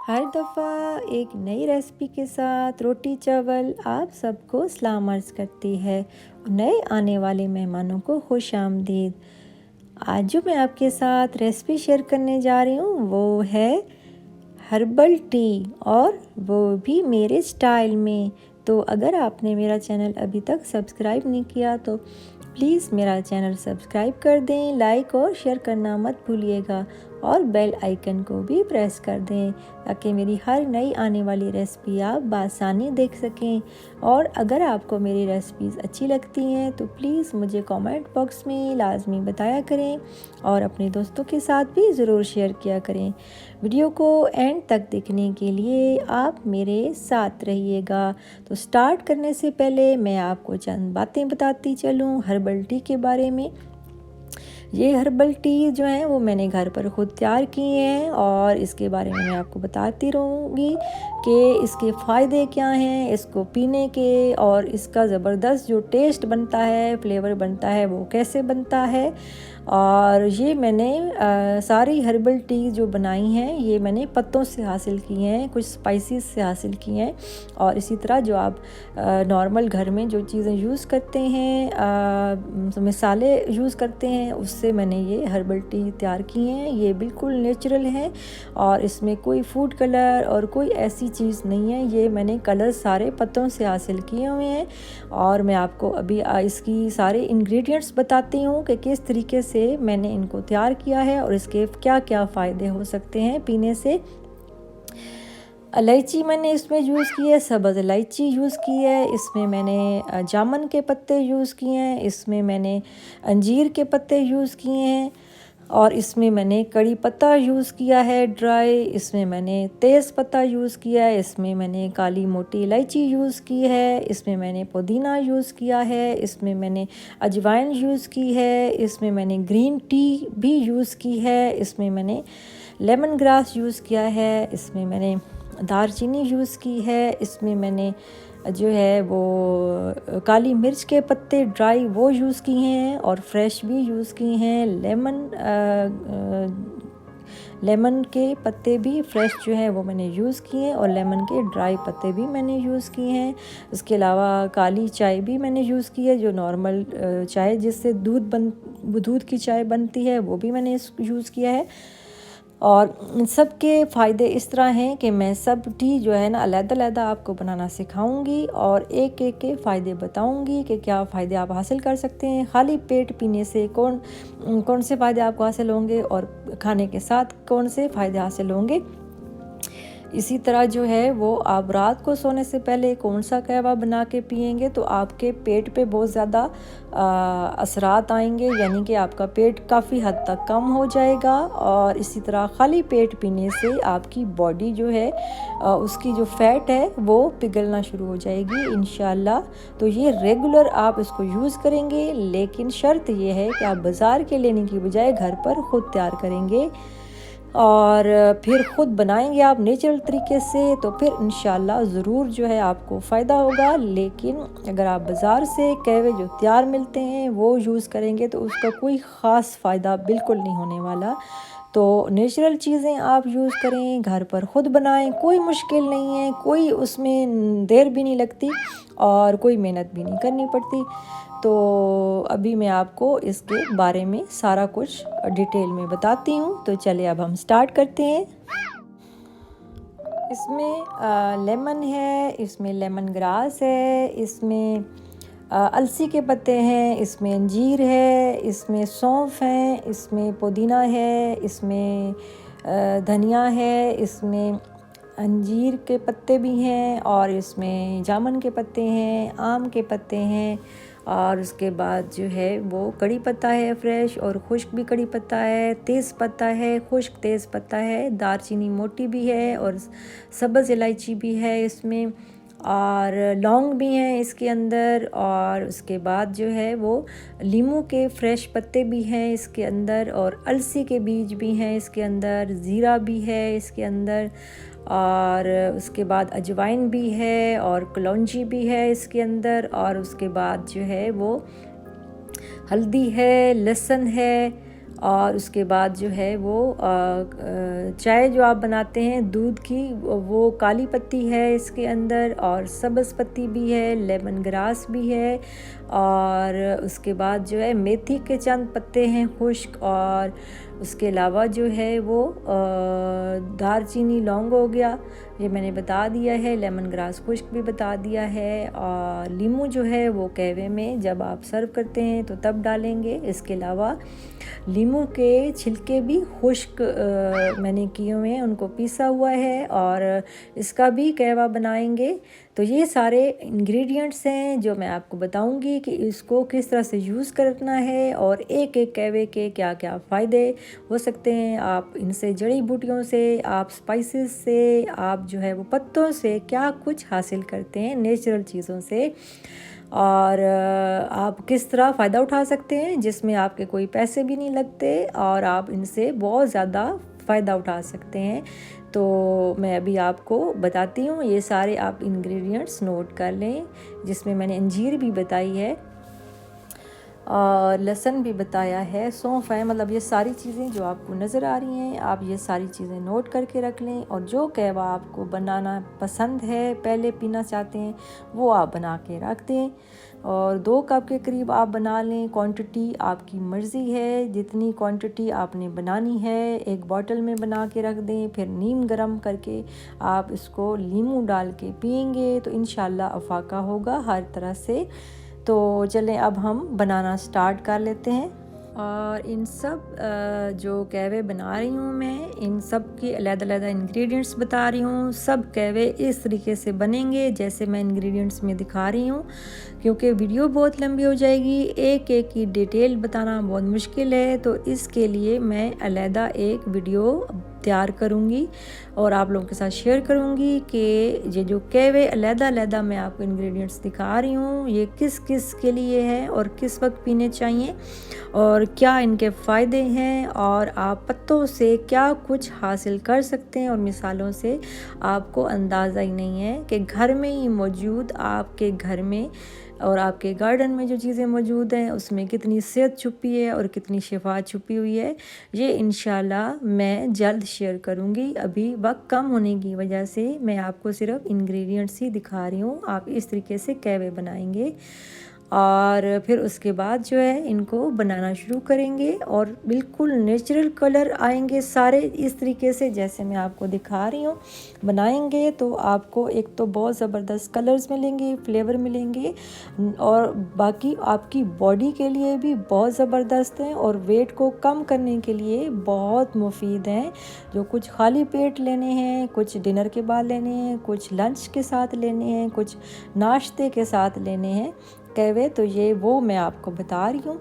हर दफ़ा एक नई रेसिपी के साथ रोटी चावल आप सबको सलाम अर्ज़ करती है। नए आने वाले मेहमानों को खुश आमदीद। आज जो मैं आपके साथ रेसिपी शेयर करने जा रही हूँ वो है हर्बल टी, और वो भी मेरे स्टाइल में। तो अगर आपने मेरा चैनल अभी तक सब्सक्राइब नहीं किया तो प्लीज़ मेरा चैनल सब्सक्राइब कर दें, लाइक और शेयर करना मत भूलिएगा, और बेल आइकन को भी प्रेस कर दें ताकि मेरी हर नई आने वाली रेसिपी आप बासानी देख सकें। और अगर आपको मेरी रेसिपीज़ अच्छी लगती हैं तो प्लीज़ मुझे कमेंट बॉक्स में लाजमी बताया करें और अपने दोस्तों के साथ भी ज़रूर शेयर किया करें। वीडियो को एंड तक देखने के लिए आप मेरे साथ रहिएगा। तो स्टार्ट करने से पहले मैं आपको चंद बातें बताती चलूँ हर्बल टी के बारे में। ये हर्बल टी जो है वो मैंने घर पर ख़ुद तैयार किए हैं और इसके बारे में मैं आपको बताती रहूँगी कि इसके फ़ायदे क्या हैं इसको पीने के, और इसका ज़बरदस्त जो टेस्ट बनता है, फ्लेवर बनता है, वो कैसे बनता है। और ये मैंने सारी हर्बल टी जो बनाई हैं ये मैंने पत्तों से हासिल की हैं, कुछ स्पाइसेस से हासिल की हैं, और इसी तरह जो आप नॉर्मल घर में जो चीज़ें यूज़ करते हैं, मसाले यूज़ करते हैं, उससे मैंने ये हर्बल टी तैयार की हैं। ये बिल्कुल नेचुरल हैं और इसमें कोई फूड कलर और कोई ऐसी चीज़ नहीं है। ये मैंने कलर सारे पत्तों से हासिल किए हुए हैं, और मैं आपको अभी इसकी सारे इंग्रेडिएंट्स बताती हूँ कि किस तरीके से मैंने इनको तैयार किया है और इसके क्या क्या फ़ायदे हो सकते हैं पीने से। इलायची मैंने इसमें यूज़ की है, सब्ज़ इलायची यूज़ की है, इसमें मैंने जामुन के पत्ते यूज़ किए हैं, इसमें मैंने अंजीर के पत्ते यूज़ किए हैं, और इसमें मैंने कड़ी पत्ता यूज़ किया है ड्राई, इसमें मैंने तेज़ पत्ता यूज़ किया है, इसमें मैंने काली मोटी इलायची यूज़ की है, इसमें मैंने पुदीना यूज़ किया है, इसमें मैंने अजवाइन यूज़ की है, इसमें मैंने ग्रीन टी भी यूज़ की है, इसमें मैंने लेमन ग्रास यूज़ किया है, इसमें मैंने दालचीनी यूज़ की है, इसमें मैंने जो है वो काली मिर्च के पत्ते ड्राई वो यूज़ किए हैं और फ्रेश भी यूज़ किए हैं। लेमन के पत्ते भी फ्रेश जो है वो मैंने यूज़ किए हैं, और लेमन के ड्राई पत्ते भी मैंने यूज़ किए हैं। इसके अलावा काली चाय भी मैंने यूज़ की है, जो नॉर्मल चाय जिससे दूध की चाय बनती है वो भी मैंने यूज़ किया है। और इन सब के फ़ायदे इस तरह हैं कि मैं सब टी जो है ना अलग-अलग आपको बनाना सिखाऊंगी और एक एक के फ़ायदे बताऊंगी कि क्या फ़ायदे आप हासिल कर सकते हैं। खाली पेट पीने से कौन से फ़ायदे आपको हासिल होंगे और खाने के साथ कौन से फ़ायदे हासिल होंगे। इसी तरह जो है वो आप रात को सोने से पहले कौन सा कहवा बना के पिएंगे तो आपके पेट पे बहुत ज़्यादा असरात आएंगे, यानी कि आपका पेट काफ़ी हद तक कम हो जाएगा। और इसी तरह खाली पेट पीने से आपकी बॉडी जो है उसकी जो फ़ैट है वो पिघलना शुरू हो जाएगी इंशाल्लाह। तो ये रेगुलर आप इसको यूज़ करेंगे, लेकिन शर्त ये है कि आप बाज़ार के लेने की बजाय घर पर ख़ुद तैयार करेंगे और फिर ख़ुद बनाएंगे आप नेचुरल तरीके से, तो फिर इंशाल्लाह ज़रूर जो है आपको फ़ायदा होगा। लेकिन अगर आप बाज़ार से कहवे जो तैयार मिलते हैं वो यूज़ करेंगे तो उसका कोई ख़ास फ़ायदा बिल्कुल नहीं होने वाला। तो नेचुरल चीज़ें आप यूज़ करें, घर पर ख़ुद बनाएं, कोई मुश्किल नहीं है, कोई उसमें देर भी नहीं लगती और कोई मेहनत भी नहीं करनी पड़ती। तो अभी मैं आपको इसके बारे में सारा कुछ डिटेल में बताती हूँ। तो चलिए अब हम स्टार्ट करते हैं। इसमें लेमन है, इसमें लेमन ग्रास है, इसमें अलसी के पत्ते हैं, इसमें अंजीर है, इसमें सौंफ है, इसमें पुदीना है, इसमें धनिया है, इसमें अंजीर के पत्ते भी हैं, और इसमें जामुन के पत्ते हैं, आम के पत्ते हैं, और उसके बाद जो है वो कड़ी पत्ता है फ्रेश, और खुश्क भी कड़ी पत्ता है, तेज़ पत्ता है, खुश्क तेज़ पत्ता है, दालचीनी मोटी भी है, और सब्ज़ इलायची भी है इसमें, और लौंग भी हैं इसके अंदर। और उसके बाद जो है वो लीमू के फ्रेश पत्ते भी हैं इसके अंदर, और अलसी के बीज भी हैं इसके अंदर, ज़ीरा भी है इसके अंदर, और उसके बाद अजवाइन भी है, और कलौंजी भी है इसके अंदर, और उसके बाद जो है वो हल्दी है, लहसुन है, और उसके बाद जो है वो चाय जो आप बनाते हैं दूध की, वो काली पत्ती है इसके अंदर, और सब्ज़ पत्ती भी है, लेमन ग्रास भी है, और उसके बाद जो है मेथी के चंद पत्ते हैं खुश्क, और उसके अलावा जो है वो दालचीनी लौंग हो गया, ये मैंने बता दिया है, लेमन ग्रास खुश्क भी बता दिया है, और नींबू जो है वो कहवे में जब आप सर्व करते हैं तो तब डालेंगे। इसके अलावा नींबू के छिलके भी खुश्क मैंने किए हुए हैं, उनको पीसा हुआ है, और इसका भी कहवा बनाएंगे। तो ये सारे इंग्रेडिएंट्स हैं जो मैं आपको बताऊंगी कि इसको किस तरह से यूज़ करना है, और एक एक कहवे के क्या क्या फ़ायदे हो सकते हैं। आप इनसे जड़ी बूटियों से, आप स्पाइसेस से, आप जो है वो पत्तों से क्या कुछ हासिल करते हैं नेचुरल चीज़ों से, और आप किस तरह फ़ायदा उठा सकते हैं जिसमें आपके कोई पैसे भी नहीं लगते, और आप इनसे बहुत ज़्यादा फ़ायदा उठा सकते हैं। तो मैं अभी आपको बताती हूँ, ये सारे आप इंग्रेडिएंट्स नोट कर लें, जिसमें मैंने अंजीर भी बताई है और लहसुन भी बताया है, सौंफ है, मतलब ये सारी चीज़ें जो आपको नज़र आ रही हैं आप ये सारी चीज़ें नोट करके रख लें। और जो कहवा आपको बनाना पसंद है, पहले पीना चाहते हैं, वो आप बना के रख दें, और 2 कप के करीब आप बना लें। क्वांटिटी आपकी मर्ज़ी है, जितनी क्वांटिटी आपने बनानी है एक बॉटल में बना के रख दें। फिर नीम गरम करके आप इसको नींबू डाल के पिएंगे तो इंशाल्लाह अफाका होगा हर तरह से। तो चलें अब हम बनाना स्टार्ट कर लेते हैं। और इन सब जो कहवे बना रही हूँ मैं, इन सब की अलग-अलग इंग्रेडिएंट्स बता रही हूँ। सब कहवे इस तरीके से बनेंगे जैसे मैं इंग्रेडिएंट्स में दिखा रही हूँ, क्योंकि वीडियो बहुत लंबी हो जाएगी, एक एक की डिटेल बताना बहुत मुश्किल है, तो इसके लिए मैं अलग एक वीडियो तैयार करूँगी और आप लोगों के साथ शेयर करूँगी कि ये जो कहवे अलग-अलग मैं आपको इंग्रेडिएंट्स दिखा रही हूँ ये किस किस के लिए है और किस वक्त पीने चाहिए और क्या इनके फ़ायदे हैं, और आप पत्तों से क्या कुछ हासिल कर सकते हैं, और मिसालों से आपको अंदाज़ा ही नहीं है कि घर में ही मौजूद, आपके घर में और आपके गार्डन में जो चीज़ें मौजूद हैं उसमें कितनी सेहत छुपी है और कितनी शिफा छुपी हुई है। ये इंशाल्लाह मैं जल्द शेयर करूँगी। अभी वक्त कम होने की वजह से मैं आपको सिर्फ इंग्रेडिएंट्स ही दिखा रही हूँ। आप इस तरीके से कहवे बनाएंगे और फिर उसके बाद जो है इनको बनाना शुरू करेंगे और बिल्कुल नेचुरल कलर आएंगे सारे इस तरीके से जैसे मैं आपको दिखा रही हूँ। बनाएंगे तो आपको एक तो बहुत ज़बरदस्त कलर्स मिलेंगे, फ्लेवर मिलेंगे, और बाकी आपकी बॉडी के लिए भी बहुत ज़बरदस्त हैं और वेट को कम करने के लिए बहुत मुफीद हैं। जो कुछ खाली पेट लेने हैं, कुछ डिनर के बाद लेने हैं, कुछ लंच के साथ लेने हैं, कुछ नाश्ते के साथ लेने हैं कहवे, तो ये वो मैं आपको बता रही हूँ।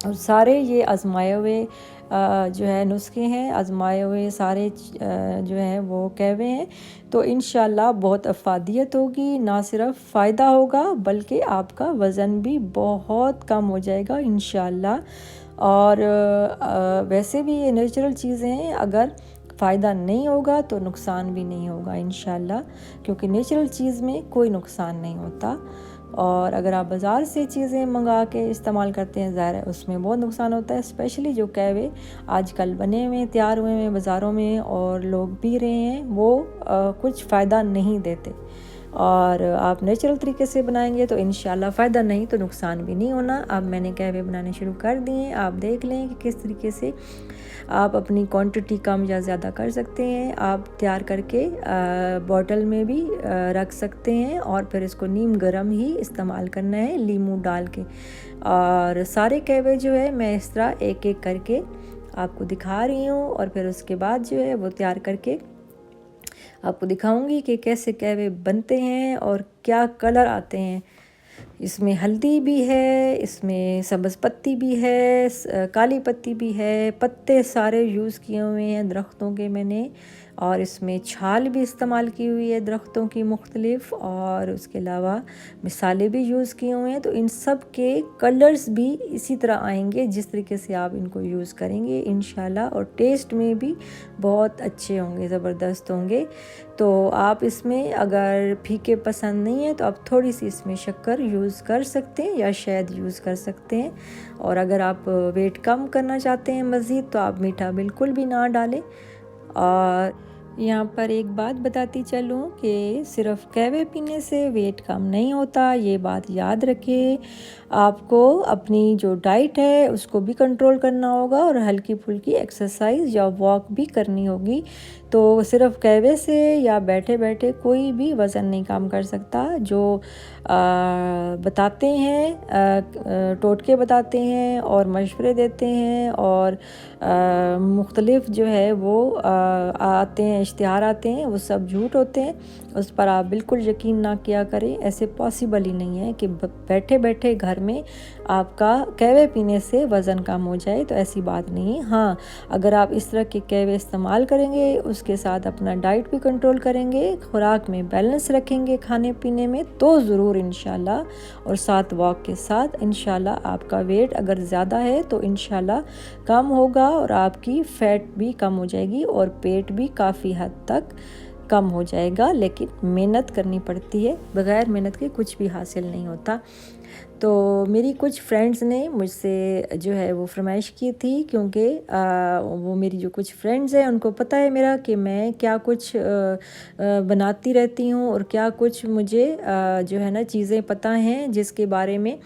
और सारे ये आजमाए हुए जो है नुस्खे हैं, आजमाए हुए सारे जो है वो कहवे हैं। तो इंशाल्लाह बहुत अफादियत होगी, ना सिर्फ फ़ायदा होगा बल्कि आपका वज़न भी बहुत कम हो जाएगा इंशाल्लाह। और वैसे भी ये नेचुरल चीज़ें हैं, अगर फ़ायदा नहीं होगा तो नुकसान भी नहीं होगा इंशाल्लाह, क्योंकि नेचुरल चीज़ में कोई नुकसान नहीं होता। और अगर आप बाज़ार से चीज़ें मंगा के इस्तेमाल करते हैं ज़ाहिर है उसमें बहुत नुकसान होता है, स्पेशली जो कहवे आजकल बने हुए तैयार हुए हैं बाज़ारों में और लोग पी रहे हैं वो कुछ फ़ायदा नहीं देते। और आप नेचुरल तरीके से बनाएंगे तो इंशाल्लाह फ़ायदा नहीं तो नुकसान भी नहीं होना। अब मैंने कहवे बनाने शुरू कर दिए, आप देख लें कि किस तरीके से आप अपनी क्वांटिटी कम या ज़्यादा कर सकते हैं। आप तैयार करके बॉटल में भी रख सकते हैं और फिर इसको नीम गरम ही इस्तेमाल करना है नींबू डाल के। और सारे कहवे जो है मैं इस तरह एक एक करके आपको दिखा रही हूँ और फिर उसके बाद जो है वो तैयार करके आपको दिखाऊंगी कि कैसे कहवे बनते हैं और क्या कलर आते हैं। इसमें हल्दी भी है, इसमें सब्ज़ पत्ती भी है, काली पत्ती भी है, पत्ते सारे यूज़ किए हुए हैं दरख्तों के मैंने, और इसमें छाल भी इस्तेमाल की हुई है दरख्तों की मुख्तलिफ़, और उसके अलावा मिसाले भी यूज़ किए हुए हैं। तो इन सब के कलर्स भी इसी तरह आएंगे जिस तरीके से आप इनको यूज़ करेंगे इंशाल्लाह, और टेस्ट में भी बहुत अच्छे होंगे, ज़बरदस्त होंगे। तो आप इसमें अगर फीके पसंद नहीं है तो आप थोड़ी सी इसमें शक्कर यूज़ कर सकते हैं या शहद यूज़ कर सकते हैं। और अगर आप वेट कम करना चाहते हैं मज़ीद तो आप मीठा बिल्कुल भी ना डालें। और यहाँ पर एक बात बताती चलूँ कि सिर्फ़ कहवे पीने से वेट कम नहीं होता, ये बात याद रखिए। आपको अपनी जो डाइट है उसको भी कंट्रोल करना होगा और हल्की फुल्की एक्सरसाइज या वॉक भी करनी होगी। तो सिर्फ़ कहवे से या बैठे बैठे कोई भी वज़न नहीं कम कर सकता। जो बताते हैं, टोटके बताते हैं और मशवरे देते हैं और मुख्तलिफ़ जो है वो आते हैं, इश्तिहार आते हैं, वो सब झूठ होते हैं। उस पर आप बिल्कुल यकीन ना किया करें। ऐसे पॉसिबल ही नहीं है कि बैठे बैठे घर में आपका कहवे पीने से वज़न कम हो जाए, तो ऐसी बात नहीं है। हाँ, अगर आप इस तरह के कहवे इस्तेमाल करेंगे, उसके साथ अपना डाइट भी कंट्रोल करेंगे, खुराक में बैलेंस रखेंगे खाने पीने में, तो ज़रूर इंशाल्लाह, और साथ वॉक के साथ इंशाल्लाह आपका वेट अगर ज़्यादा है तो इंशाल्लाह कम होगा और आपकी फ़ैट भी कम हो जाएगी और पेट भी काफ़ी हद तक कम हो जाएगा। लेकिन मेहनत करनी पड़ती है, बग़ैर मेहनत के कुछ भी हासिल नहीं होता। तो मेरी कुछ फ्रेंड्स ने मुझसे जो है वो फरमाइश की थी, क्योंकि वो मेरी जो कुछ फ्रेंड्स हैं उनको पता है मेरा कि मैं क्या कुछ बनाती रहती हूँ और क्या कुछ मुझे जो है ना चीज़ें पता हैं जिसके बारे में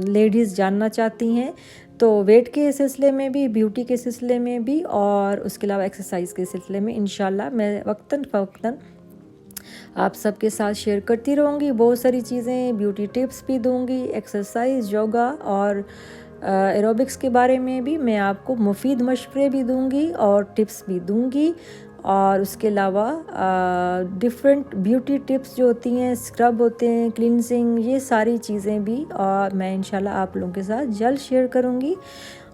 लेडीज़ जानना चाहती हैं। तो वेट के सिलसिले में भी, ब्यूटी के सिलसिले में भी, और उसके अलावा एक्सरसाइज के सिलसिले में इंशाल्लाह मैं वक्तन फ़वक्तन आप सबके साथ शेयर करती रहूँगी। बहुत सारी चीज़ें, ब्यूटी टिप्स भी दूँगी, एक्सरसाइज, योगा और एरोबिक्स के बारे में भी मैं आपको मुफीद मशवरे भी दूँगी और टिप्स भी दूँगी। और उसके अलावा डिफरेंट ब्यूटी टिप्स जो होती हैं, स्क्रब होते हैं, क्लिनजिंग, ये सारी चीज़ें भी मैं इंशाल्लाह आप लोगों के साथ जल्द शेयर करूँगी।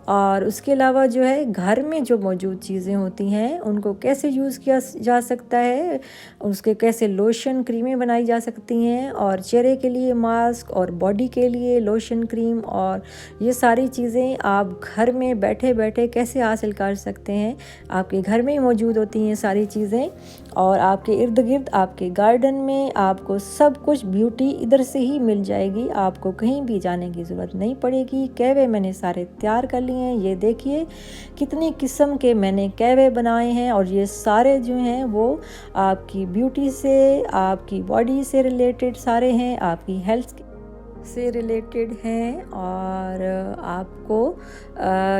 और उसके अलावा जो है घर में जो मौजूद चीज़ें होती हैं उनको कैसे यूज़ किया जा सकता है, उसके कैसे लोशन क्रीमें बनाई जा सकती हैं, और चेहरे के लिए मास्क और बॉडी के लिए लोशन क्रीम, और ये सारी चीज़ें आप घर में बैठे बैठे कैसे हासिल कर सकते हैं। आपके घर में ही मौजूद होती हैं सारी चीज़ें, और आपके इर्द गिर्द, आपके गार्डन में आपको सब कुछ ब्यूटी इधर से ही मिल जाएगी। आपको कहीं भी जाने की ज़रूरत नहीं पड़ेगी। कहवे मैंने सारे तैयार कर लिए हैं, ये देखिए कितनी किस्म के मैंने कहवे बनाए हैं, और ये सारे जो हैं वो आपकी ब्यूटी से, आपकी बॉडी से रिलेटेड सारे हैं, आपकी हेल्थ से रिलेटेड हैं, और आपको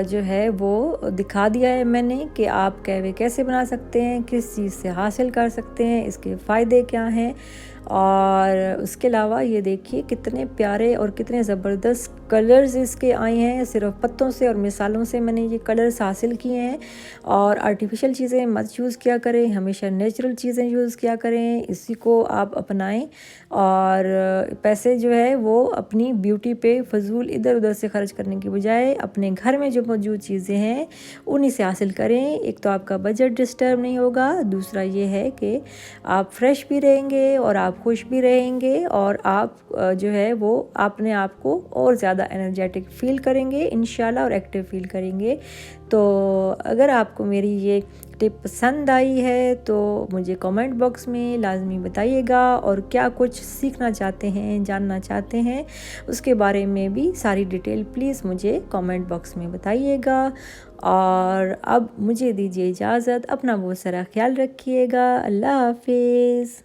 जो है वो दिखा दिया है मैंने कि आप कहवे कैसे बना सकते हैं, किस चीज़ से हासिल कर सकते हैं, इसके फ़ायदे क्या हैं। और उसके अलावा ये देखिए कितने प्यारे और कितने ज़बरदस्त कलर्स इसके आए हैं। सिर्फ पत्तों से और मिसालों से मैंने ये कलर्स हासिल किए हैं। और आर्टिफिशियल चीज़ें मत यूज़ किया करें, हमेशा नेचुरल चीज़ें यूज़ किया करें, इसी को आप अपनाएं। और पैसे जो है वो अपनी ब्यूटी पे फजूल इधर उधर से खर्च करने की बजाय अपने घर में जो मौजूद चीज़ें हैं उन्हीं से हासिल करें। एक तो आपका बजट डिस्टर्ब नहीं होगा, दूसरा ये है कि आप फ्रेश भी रहेंगे और आप खुश भी रहेंगे, और आप जो है वो अपने आप को और ज़्यादा एनर्जेटिक फ़ील करेंगे इंशाल्लाह, और एक्टिव फ़ील करेंगे। तो अगर आपको मेरी ये टिप पसंद आई है तो मुझे कमेंट बॉक्स में लाजमी बताइएगा, और क्या कुछ सीखना चाहते हैं, जानना चाहते हैं, उसके बारे में भी सारी डिटेल प्लीज़ मुझे कमेंट बॉक्स में बताइएगा। और अब मुझे दीजिए इजाज़त, अपना बहुत सारा ख्याल रखिएगा। अल्लाह हाफिज़।